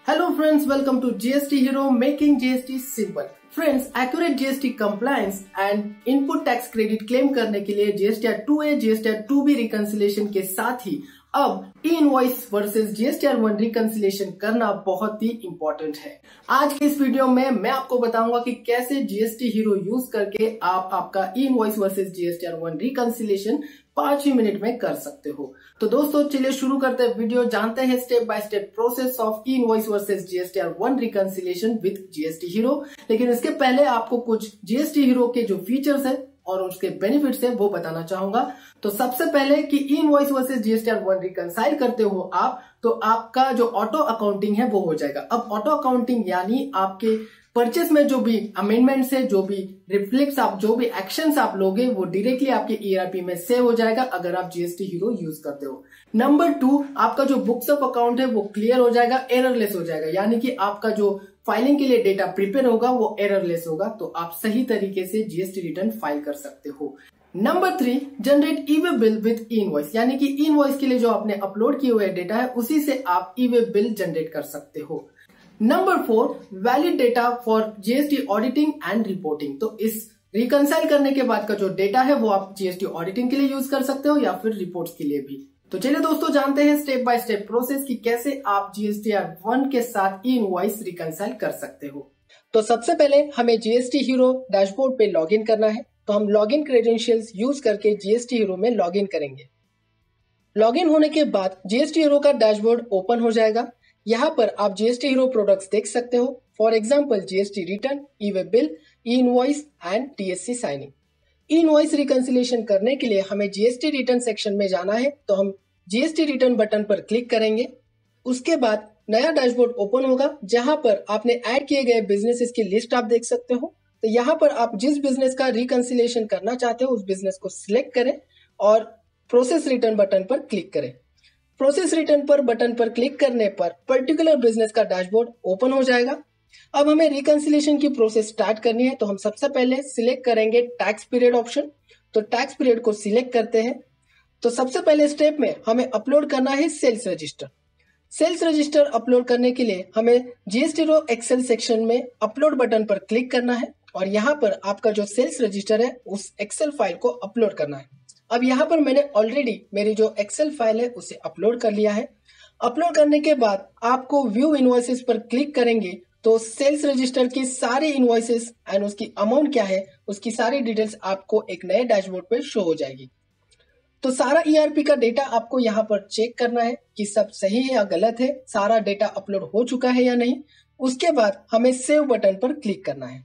Hello friends, welcome to GST Hero, making GST simple. Friends, accurate GST compliance and input tax credit claim करने के लिए GSTR 2A, GSTR 2B reconciliation के साथ ही अब e-invoice versus GSTR 1 reconciliation करना बहुत ही important है। आज के इस वीडियो में मैं आपको बताऊंगा कि कैसे GST Hero यूज करके आप आपका e-invoice वर्सेस GSTR 1 reconciliation 5 ही मिनट में कर सकते हो। तो दोस्तों चलिए शुरू करते हैं वीडियो, जानते हैं step by step process of e-invoice versus GSTR 1 reconciliation with GST hero. लेकिन इसके पहले आपको कुछ GST हीरो के जो फीचर्स है और उसके बेनिफिट्स है वो बताना चाहूंगा। तो सबसे पहले कि ई-इनवॉइस वर्सेस GSTR 1 रिकंसाइल करते हो आप, तो आपका जो ऑटो अकाउंटिंग है वो हो जाएगा। अब ऑटो अकाउंटिंग यानी आपके परचेस में जो भी अमेंडमेंट्स है, जो भी रिफ्लेक्ट्स आप जो भी एक्शंस आप लोगे वो डायरेक्टली आपके ERP में सेव हो जाएगा अगर आप GST हीरो यूज करते हो। नंबर 2, आपका जो बुक्स ऑफ अकाउंट है वो क्लियर हो जाएगा, एररलेस हो जाएगा, यानी कि आपका जो फाइलिंग के लिए डेटा प्रिपेयर होगा वो एररलेस होगा, तो आप सही तरीके से GST रिटर्न फाइल कर सकते हो। Number 3, generate e-way bill with e-invoice, यानी कि ई-इनवॉइस के लिए जो आपने अपलोड किए हुए डेटा है उसी से आप ई-वे बिल जनरेट कर सकते हो। Number 4, valid data for GST auditing and reporting. तो इस रिकंसाइल करने के बाद का जो डेटा है वो आप GST ऑडिटिंग के लिए यूज कर सकते हो या फिर रिपोर्ट्स के लिए भी। तो चलिए दोस्तों जानते हैं स्टेप बाय स्टेप प्रोसेस कि कैसे आप GSTR 1 के साथ ई-इनवॉइस रिकंसाइल कर सकते हो। तो सबसे पहले हमें GST हीरो डैशबोर्ड पे लॉगिन करना है। तो हम लॉगिन क्रेडेंशियल्स यूज करके GST हीरो में लॉगिन करेंगे। लॉगिन होने के बाद GST हीरो का डैशबोर्ड ओपन हो जाएगा। यहाँ पर आप GST हीरो प्रोडक्ट्स देख सकते हो। For example GST return, e-way bill, e-invoice and TSC signing. E-invoice reconciliation करने के लिए हमें GST रिटर्न सेक्शन में जाना है, तो हम GST रिटर्न बटन पर क्लिक करेंगे। उसके बाद नया डैशबोर्ड ओपन होगा जहां पर आपने ऐड किए गए बिजनेसेस की लिस्ट आप देख सकते हो। तो यहाँ पर आप जिस बिजनेस का रिकंसिलिएशन करना चाहते हो उस बिजनेस को सिलेक्ट करें और प्रोसेस रिटर्न बटन पर क्लिक करें। प्रोसेस रिटर्न पर बटन पर क्लिक करने पर पर्टिकुलर बिजनेस का डैशबोर्ड ओपन हो जाएगा। अब हमें रिकंसिलिएशन की प्रोसेस स्टार्ट करनी है, तो हम सबसे पहले सिलेक्ट करेंगे टैक्स पीरियड ऑप्शन। तो टैक्स पीरियड को सिलेक्ट करते हैं। तो सबसे पहले स्टेप में हमें अपलोड करना है sales register. Sales register upload करने के लिए हमें GST हीरो एक्सेल सेक्शन में अपलोड बटन पर क्लिक करना है और यहाँ पर आपका जो सेल्स रजिस्टर है उस एक्सेल फाइल को अपलोड करना है। अब यहाँ पर मैंने ऑलरेडी मेरी जो एक्सेल फाइल है उसे अपलोड कर लिया है। अपलोड करने के बाद आपको व्यू इनवॉइसेस पर क्लिक करेंगे तो सेल्स रजिस्टर की सारी इनवॉइसेस एंड उसकी अमाउंट क्या है उसकी सारी डिटेल्स आपको एक नए डैशबोर्ड पर शो हो जाएगी। तो सारा ERP का डेटा आपको यहाँ पर चेक करना है कि सब सही है या गलत है, सारा डेटा अपलोड हो चुका है या नहीं। उसके बाद हमें सेव बटन पर क्लिक करना है।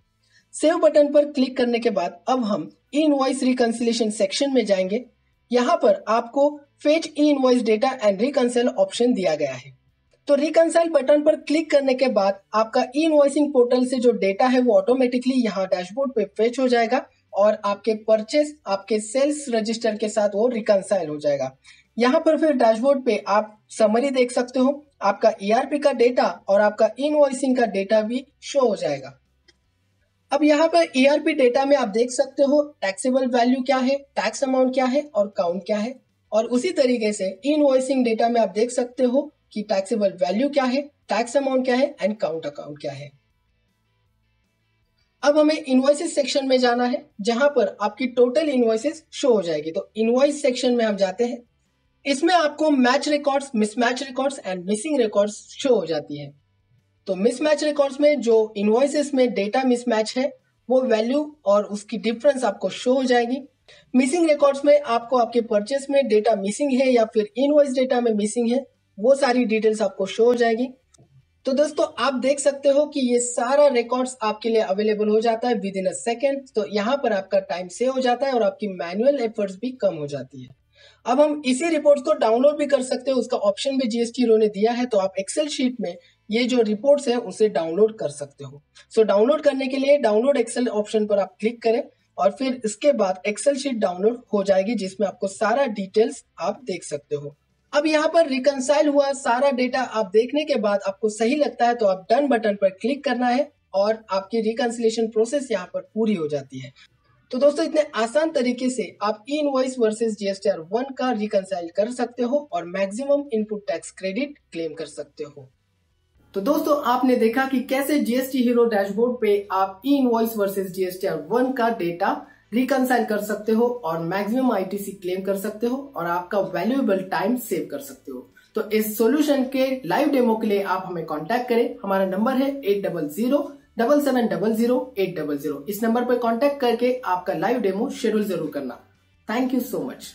सेव बटन पर क्लिक करने के बाद अब हम ई-इनवॉइस रिकंसिलिएशन सेक्शन में जाएंगे। यहाँ पर आपको fetch e-invoice data and reconcile option दिया गया है। तो रिकंसाइल बटन पर क्लिक करने के बाद आपका ई-इनवॉइसिंग पोर्टल से जो डेटा है वो ऑटोमेटिकली यहाँ डैशबोर्ड पे फेच हो जाएगा और आपके परचेस आपके सेल्स रजिस्टर के साथ वो रिकंसाइल हो जाएगा। यहाँ पर फिर डैशबोर्ड पे आप समरी देख सकते हो, आपका ERP का डेटा और आपका ई-इनवॉइसिंग का डेटा भी शो हो जाएगा। अब यहाँ पर ERP डेटा में आप देख सकते हो टैक्सेबल वैल्यू क्या है, टैक्स अमाउंट क्या है और काउंट क्या है। और उसी तरीके से ई-इनवॉइसिंग डेटा में आप देख सकते हो कि टैक्सेबल वैल्यू क्या है, टैक्स अमाउंट क्या है एंड काउंट अकाउंट क्या है। अब हमें इनवॉइसेस सेक्शन में जाना है जहां पर आपकी टोटल इनवॉइसेस शो हो जाएगी। तो इनवॉइस सेक्शन में हम जाते हैं। इसमें आपको match records, mismatch records and missing records show हो जाती है। तो मिसमैच रिकॉर्ड्स में जो इनवॉइसेस में डेटा मिसमैच है वो वैल्यू और उसकी डिफरेंस आपको शो हो जाएगी। मिसिंग रिकॉर्ड्स में आपको आपके परचेस में डेटा मिसिंग है या फिर इनवॉइस डेटा में मिसिंग है वो सारी डिटेल्स आपको शो हो जाएगी। तो दोस्तों आप देख सकते हो कि ये सारा रिकॉर्ड्स आपके लिए अवेलेबल हो जाता है विद इन अ सेकेंड। तो यहाँ पर आपका टाइम सेव हो जाता है और आपकी मैनुअल एफर्ट्स भी कम हो जाती है। अब हम इसी रिपोर्ट्स को डाउनलोड भी कर सकते हो, उसका ऑप्शन भी GST हीरो ने दिया है। तो आप एक्सेल शीट में ये जो रिपोर्ट्स है उसे डाउनलोड कर सकते हो। सो डाउनलोड करने के लिए डाउनलोड एक्सेल ऑप्शन पर आप क्लिक करें और फिर इसके बाद एक्सेल शीट डाउनलोड हो जाएगी जिसमें आपको सारा डिटेल्स आप देख सकते हो। अब यहाँ पर रिकंसाइल हुआ सारा डेटा आप देखने के बाद आपको सही लगता है तो आप डन बटन पर क्लिक करना है और आपकी रिकंसिलिएशन प्रोसेस यहाँ पर पूरी हो जाती है। तो दोस्तों इतने आसान तरीके से आप ई-इनवॉइस वर्सेस GSTR 1 का रिकंसाइल कर सकते हो और maximum input tax credit claim कर सकते हो। तो दोस्तों आपने देखा कि कैसे जीएसटी हीरो डैशबोर्ड पे आप ई इनवॉइस वर्सेस जीएसटीआर 1 का डेटा रिकंसाइल कर सकते हो और मैक्सिमम आईटीसी क्लेम कर सकते हो और आपका वैल्यूएबल टाइम सेव कर सकते हो। तो इस सॉल्यूशन के लाइव डेमो के लिए आप हमें कांटेक्ट करें। हमारा नंबर है 8007700800। इस नंबर पर कांटेक्ट करके आपका लाइव डेमो शेड्यूल जरूर करना। Thank you so much.